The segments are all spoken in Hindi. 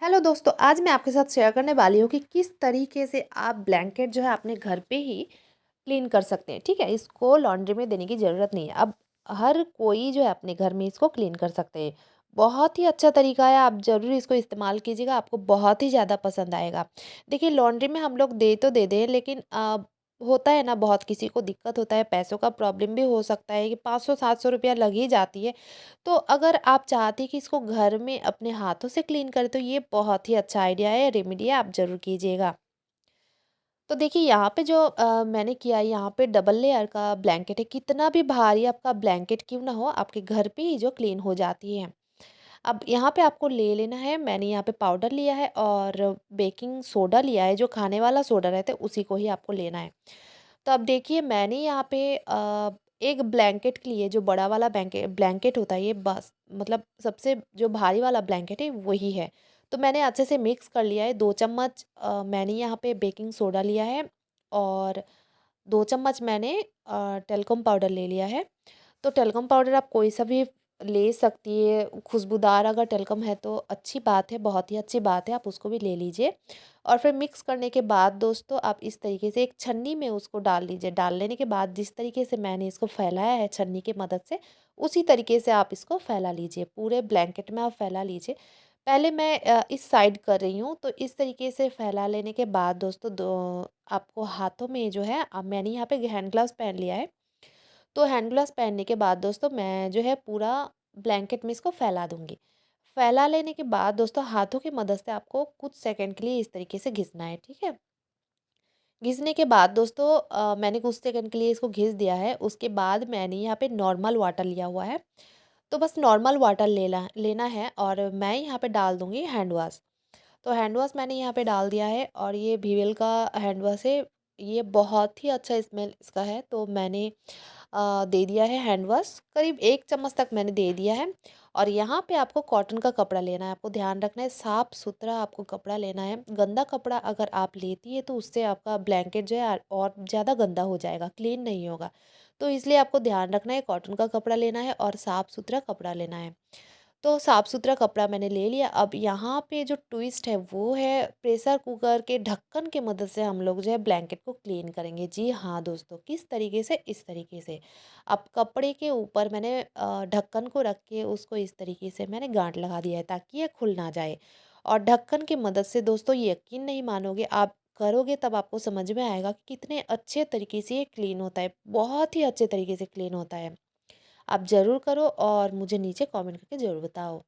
हेलो दोस्तों, आज मैं आपके साथ शेयर करने वाली हूँ कि किस तरीके से आप ब्लैंकेट जो है अपने घर पे ही क्लीन कर सकते हैं। ठीक है, इसको लॉन्ड्री में देने की ज़रूरत नहीं है। अब हर कोई जो है अपने घर में इसको क्लीन कर सकते हैं। बहुत ही अच्छा तरीका है, आप ज़रूर इसको इस्तेमाल कीजिएगा, आपको बहुत ही ज़्यादा पसंद आएगा। देखिए, लॉन्ड्री में हम लोग दे तो दे दें, लेकिन होता है ना, बहुत किसी को दिक्कत होता है, पैसों का प्रॉब्लम भी हो सकता है कि 500-700 रुपया लग ही जाती है। तो अगर आप चाहते हैं कि इसको घर में अपने हाथों से क्लीन करें, तो ये बहुत ही अच्छा आइडिया है, रेमेडी है, आप ज़रूर कीजिएगा। तो देखिए, यहाँ पे जो मैंने किया है, यहाँ पे डबल लेयर का ब्लैंकेट है। कितना भी भारी आपका ब्लैंकेट क्यों ना हो, आपके घर पे ही जो क्लीन हो जाती है। अब यहाँ पे आपको ले लेना है, मैंने यहाँ पे पाउडर लिया है और बेकिंग सोडा लिया है, जो खाने वाला सोडा रहता है उसी को ही आपको लेना है। तो अब देखिए, मैंने यहाँ पे एक ब्लैंकेट के लिए, जो बड़ा वाला ब्लैंकेट होता है, ये बस मतलब सबसे जो भारी वाला ब्लैंकेट है वही है। तो मैंने अच्छे से मिक्स कर लिया है। 2 चम्मच मैंने यहाँ पे बेकिंग सोडा लिया है और 2 चम्मच मैंने टेल्कोम पाउडर ले लिया है। तो टेल्कोम पाउडर आप कोई सा भी ले सकती है, खुशबूदार अगर टेल्कोम है तो अच्छी बात है, बहुत ही अच्छी बात है, आप उसको भी ले लीजिए। और फिर मिक्स करने के बाद दोस्तों, आप इस तरीके से एक छन्नी में उसको डाल लीजिए। डाल लेने के बाद जिस तरीके से मैंने इसको फैलाया है छन्नी की मदद से, उसी तरीके से आप इसको फैला लीजिए, पूरे ब्लैंकेट में आप फैला लीजिए। पहले मैं इस साइड कर रही हूँ, तो इस तरीके से फैला लेने के बाद दोस्तों, दो आपको हाथों में जो है, अब मैंने यहाँ पे हैंड ग्लव्स पहन लिया है। तो हैंड ग्लव्स पहनने के बाद दोस्तों, मैं जो है पूरा ब्लैंकेट में इसको फैला दूँगी। फैला लेने के बाद दोस्तों, हाथों की मदद से आपको कुछ सेकंड के लिए इस तरीके से घिसना है, ठीक है? घिसने के बाद दोस्तों, मैंने कुछ सेकंड के लिए इसको घिस दिया है। उसके बाद मैंने यहाँ पे नॉर्मल वाटर लिया हुआ है। तो बस नॉर्मल वाटर लेना लेना है और मैं यहाँ पे डाल दूँगी हैंड वॉश। तो हैंड वॉश मैंने यहाँ पे डाल दिया है और ये वीवेल का हैंड वॉश है। ये बहुत ही अच्छा स्मेल इसका है, तो मैंने दे दिया है हैंड वॉश, करीब 1 चम्मच तक मैंने दे दिया है। और यहाँ पे आपको कॉटन का कपड़ा लेना है, आपको ध्यान रखना है, साफ़-सुथरा आपको कपड़ा लेना है। गंदा कपड़ा अगर आप लेती है तो उससे आपका ब्लैंकेट जो है और ज़्यादा गंदा हो जाएगा, क्लीन नहीं होगा। तो इसलिए आपको ध्यान रखना है, कॉटन का कपड़ा लेना है और साफ़-सुथरा कपड़ा लेना है। तो साफ़-सुथरा कपड़ा मैंने ले लिया। अब यहाँ पे जो ट्विस्ट है वो है, प्रेशर कुकर के ढक्कन की मदद से हम लोग जो है ब्लैंकेट को क्लीन करेंगे। जी हाँ दोस्तों, किस तरीके से? इस तरीके से। अब कपड़े के ऊपर मैंने ढक्कन को रख के उसको इस तरीके से मैंने गाँठ लगा दिया है, ताकि ये खुल ना जाए। और ढक्कन की मदद से दोस्तों, यकीन नहीं मानोगे, आप करोगे तब आपको समझ में आएगा कि कितने अच्छे तरीके से ये क्लीन होता है। बहुत ही अच्छे तरीके से क्लीन होता है। आप ज़रूर करो और मुझे नीचे कमेंट करके ज़रूर बताओ।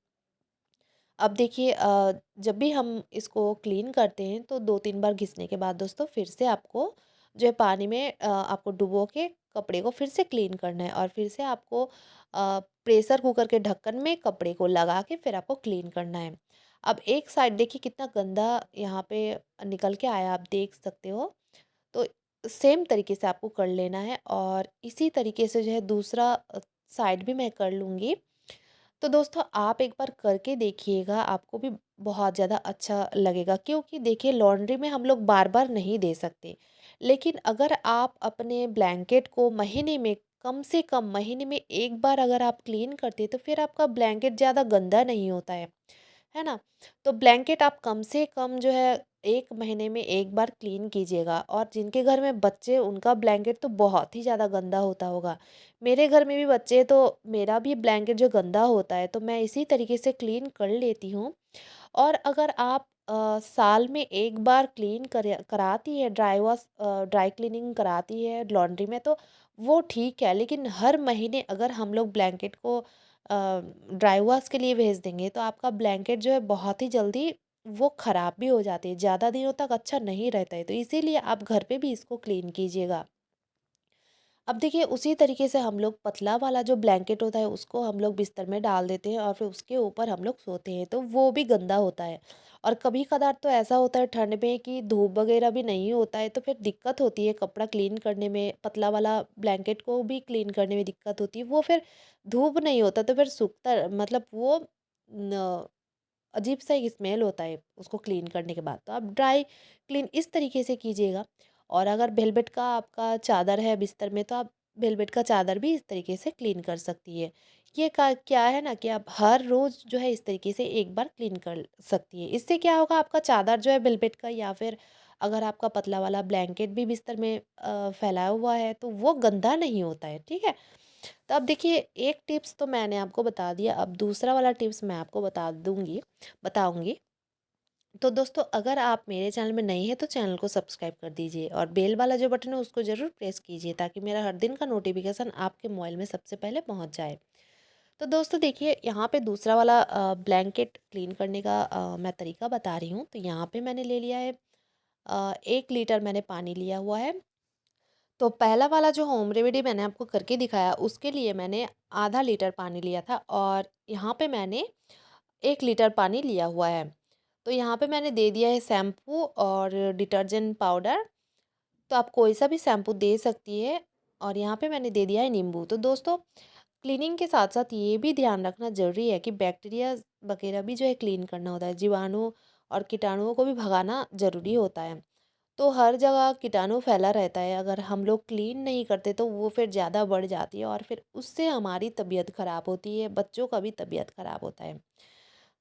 अब देखिए, जब भी हम इसको क्लीन करते हैं तो 2-3 बार घिसने के बाद दोस्तों, फिर से आपको जो है पानी में आपको डुबो के कपड़े को फिर से क्लीन करना है और फिर से आपको प्रेशर कुकर के ढक्कन में कपड़े को लगा के फिर आपको क्लीन करना है। अब एक साइड देखिए कितना गंदा यहाँ पे निकल के आया, आप देख सकते हो। तो सेम तरीके से आपको कर लेना है और इसी तरीके से जो है दूसरा साइड भी मैं कर लूँगी। तो दोस्तों, आप एक बार करके देखिएगा, आपको भी बहुत ज़्यादा अच्छा लगेगा, क्योंकि देखिए, लॉन्ड्री में हम लोग बार-बार नहीं दे सकते। लेकिन अगर आप अपने ब्लैंकेट को महीने में, कम से कम महीने में 1 बार अगर आप क्लीन करते हैं, तो फिर आपका ब्लैंकेट ज़्यादा गंदा नहीं होता है ना? तो ब्लैंकेट आप कम से कम जो है 1 महीने में 1 बार क्लीन कीजिएगा। और जिनके घर में बच्चे, उनका ब्लैंकेट तो बहुत ही ज़्यादा गंदा होता होगा। मेरे घर में भी बच्चे हैं, तो मेरा भी ब्लैंकेट जो गंदा होता है, तो मैं इसी तरीके से क्लीन कर लेती हूँ। और अगर आप साल में 1 बार क्लीन कराती है, ड्राई क्लीनिंग कराती है लॉन्ड्री में, तो वो ठीक है। लेकिन हर महीने अगर हम लोग ब्लैंकेट को ड्राई वॉश के लिए भेज देंगे, तो आपका ब्लैंकेट जो है बहुत ही जल्दी वो ख़राब भी हो जाते हैं, ज़्यादा दिनों तक अच्छा नहीं रहता है। तो इसीलिए आप घर पे भी इसको क्लीन कीजिएगा। अब देखिए, उसी तरीके से हम लोग पतला वाला जो ब्लैंकेट होता है, उसको हम लोग बिस्तर में डाल देते हैं और फिर उसके ऊपर हम लोग सोते हैं, तो वो भी गंदा होता है। और कभी कदार तो ऐसा होता है ठंड में कि धूप वगैरह भी नहीं होता है, तो फिर दिक्कत होती है कपड़ा क्लीन करने में, पतला वाला ब्लैंकेट को भी क्लीन करने में दिक्कत होती है। वो फिर धूप नहीं होता, तो फिर सूखता, मतलब वो न अजीब सा एक स्मेल होता है उसको क्लीन करने के बाद। तो आप ड्राई क्लीन इस तरीके से कीजिएगा। और अगर वेलवेट का आपका चादर है बिस्तर में, तो आप वेलवेट का चादर भी इस तरीके से क्लीन कर सकती है। ये का क्या है ना कि आप हर रोज़ जो है इस तरीके से एक बार क्लीन कर सकती है। इससे क्या होगा, आपका चादर जो है वेलवेट का, या फिर अगर आपका पतला वाला ब्लैंकेट भी बिस्तर में फैलाया हुआ है तो वो गंदा नहीं होता है, ठीक है? तो अब देखिए, एक टिप्स तो मैंने आपको बता दिया, अब दूसरा वाला टिप्स मैं आपको बताऊँगी। तो दोस्तों, अगर आप मेरे चैनल में नए हैं तो चैनल को सब्सक्राइब कर दीजिए और बेल वाला जो बटन है उसको ज़रूर प्रेस कीजिए, ताकि मेरा हर दिन का नोटिफिकेशन आपके मोबाइल में सबसे पहले पहुंच जाए। तो दोस्तों देखिए, यहाँ पे दूसरा वाला ब्लैंकेट क्लीन करने का मैं तरीका बता रही हूँ। तो यहाँ पे मैंने ले लिया है 1 लीटर मैंने पानी लिया हुआ है। तो पहला वाला जो होम रेमेडी मैंने आपको करके दिखाया, उसके लिए मैंने आधा लीटर पानी लिया था, और यहाँ पे मैंने 1 लीटर पानी लिया हुआ है। तो यहाँ पे मैंने दे दिया है शैम्पू और डिटर्जेंट पाउडर। तो आप कोई सा भी शैम्पू दे सकती है, और यहाँ पे मैंने दे दिया है नींबू। तो दोस्तों, क्लीनिंग के साथ साथ ये भी ध्यान रखना ज़रूरी है कि बैक्टीरिया वगैरह भी जो है क्लीन करना होता है, जीवाणु और कीटाणुओं को भी भगाना ज़रूरी होता है। तो हर जगह कीटाणु फैला रहता है, अगर हम लोग क्लीन नहीं करते तो वो फिर ज़्यादा बढ़ जाती है, और फिर उससे हमारी तबीयत ख़राब होती है, बच्चों का भी तबीयत ख़राब होता है।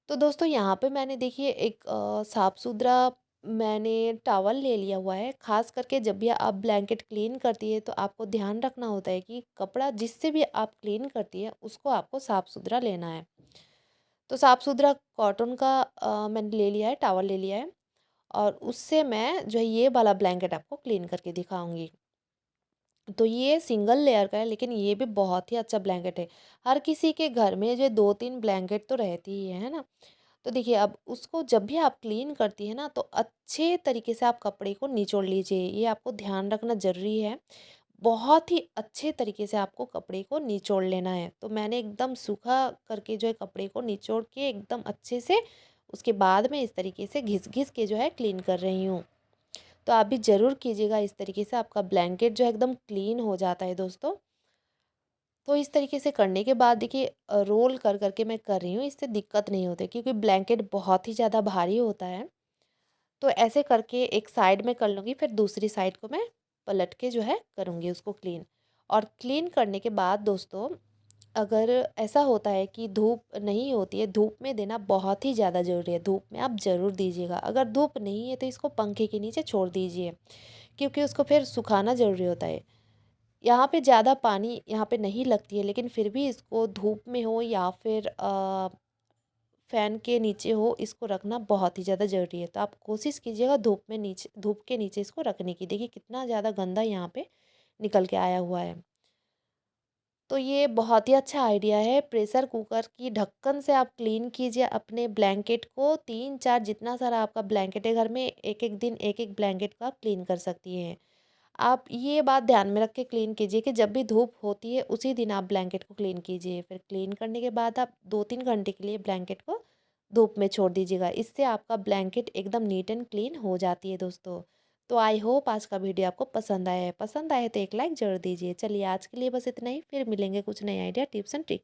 तो दोस्तों, यहाँ पे मैंने देखिए एक साफ़ सुथरा मैंने टॉवल ले लिया हुआ है। ख़ास करके जब भी आप ब्लैंकेट क्लीन करती है तो आपको ध्यान रखना होता है कि कपड़ा जिससे भी आप क्लीन करती है उसको आपको साफ़ सुथरा लेना है। तो साफ़ सुथरा कॉटन का मैंने ले लिया है, टॉवल ले लिया है, और उससे मैं जो है ये वाला ब्लैंकेट आपको क्लीन करके दिखाऊंगी। तो ये सिंगल लेयर का है, लेकिन ये भी बहुत ही अच्छा ब्लैंकेट है। हर किसी के घर में जो 2-3 ब्लैंकेट तो रहती ही है ना? तो देखिए, अब उसको जब भी आप क्लीन करती है ना, तो अच्छे तरीके से आप कपड़े को निचोड़ लीजिए, ये आपको ध्यान रखना ज़रूरी है। बहुत ही अच्छे तरीके से आपको कपड़े को निचोड़ लेना है। तो मैंने एकदम सूखा करके जो है कपड़े को निचोड़ के एकदम अच्छे से, उसके बाद में इस तरीके से घिस-घिस के जो है क्लीन कर रही हूँ। तो आप भी ज़रूर कीजिएगा, इस तरीके से आपका ब्लैंकेट जो है एकदम क्लीन हो जाता है दोस्तों। तो इस तरीके से करने के बाद देखिए, रोल कर कर के मैं कर रही हूँ, इससे दिक्कत नहीं होती, क्योंकि ब्लैंकेट बहुत ही ज़्यादा भारी होता है। तो ऐसे करके एक साइड में कर लूँगी, फिर दूसरी साइड को मैं पलट के जो है करूँगी उसको क्लीन। और क्लीन करने के बाद दोस्तों, अगर ऐसा होता है कि धूप नहीं होती है, धूप में देना बहुत ही ज़्यादा ज़रूरी है, धूप में आप ज़रूर दीजिएगा। अगर धूप नहीं है तो इसको पंखे के नीचे छोड़ दीजिए, क्योंकि उसको फिर सुखाना ज़रूरी होता है। यहाँ पे ज़्यादा पानी यहाँ पे नहीं लगती है, लेकिन फिर भी इसको धूप में हो या फिर फ़ैन के नीचे हो, इसको रखना बहुत ही ज़्यादा ज़रूरी है। तो आप कोशिश कीजिएगा धूप के नीचे इसको रखने की। देखिए कितना ज़्यादा गंदा यहाँ पे निकल के आया हुआ है। तो ये बहुत ही अच्छा आइडिया है। प्रेशर कुकर की ढक्कन से आप क्लीन कीजिए अपने ब्लैंकेट को, 3-4 जितना सारा आपका ब्लैंकेट है घर में, एक-एक दिन एक-एक ब्लैंकेट को आप क्लीन कर सकती हैं। आप ये बात ध्यान में रख के क्लीन कीजिए कि जब भी धूप होती है उसी दिन आप ब्लैंकेट को क्लीन कीजिए। फिर क्लीन करने के बाद आप 2-3 घंटे के लिए ब्लैंकेट को धूप में छोड़ दीजिएगा। इससे आपका ब्लैंकेट एकदम नीट एंड क्लीन हो जाती है दोस्तों। तो आई होप आज का वीडियो आपको पसंद आया है। पसंद आए तो एक लाइक ज़रूर दीजिए। चलिए आज के लिए बस इतना ही, फिर मिलेंगे कुछ नए आइडिया, टिप्स एंड ट्रिक